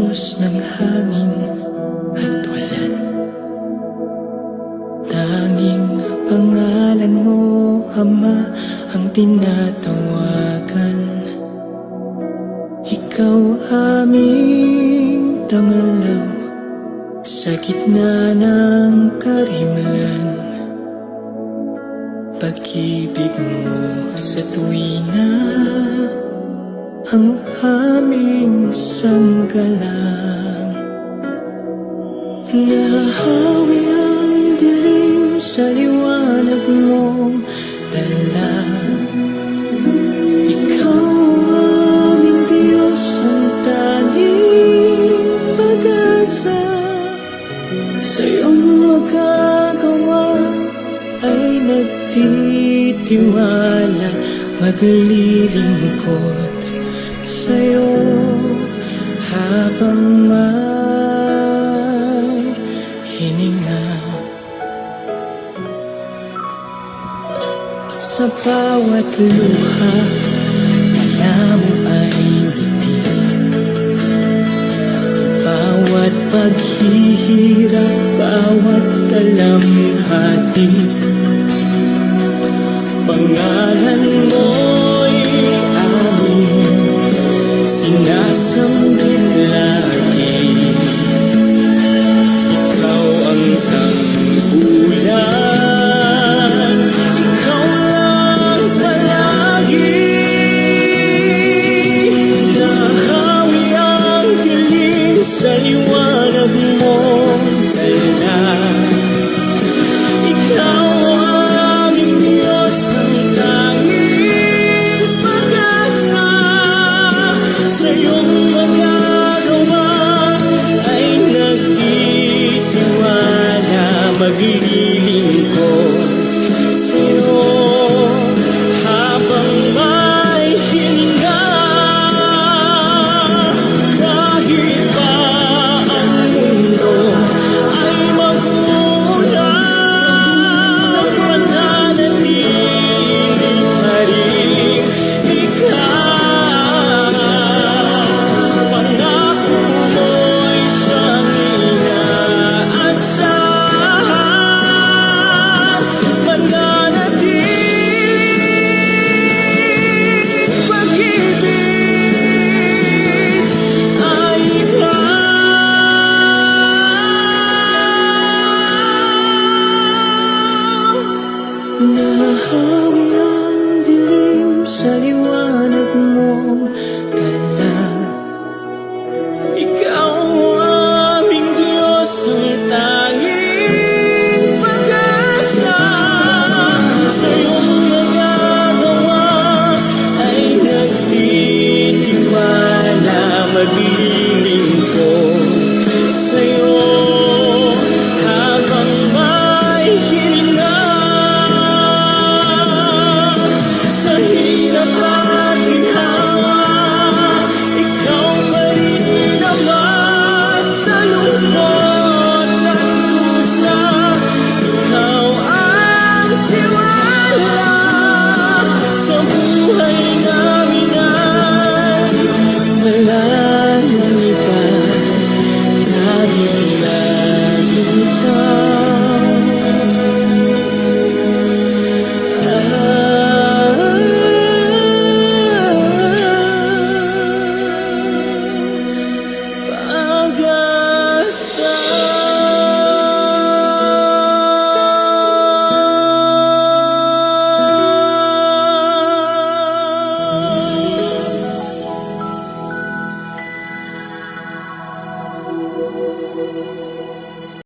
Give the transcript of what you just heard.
agos ng hangin at ulan. Tanging pangalan mo, Ama, ang tinatawagan. Ikaw aming tangalaw sa gitna ng karimlan. Pag-ibig mo sa tuwina ang aming sanggalang. Nahahawi ang dilim sa liwanag mong dala. Ikaw aming Diyos, ang tanging pag-asa. Sa'yong magagawa ay nagtitiwala, maglilingkod sa'yo habang may hininga. Sa bawat luha, alam mo ay ngiti. Bawat paghihirap, bawat dalamhati, pangalan mo'y aming sinasanggit lagi. Ikaw ang tanggulan, ikaw lang palagi. Nahahawi ang dilim sa liwanag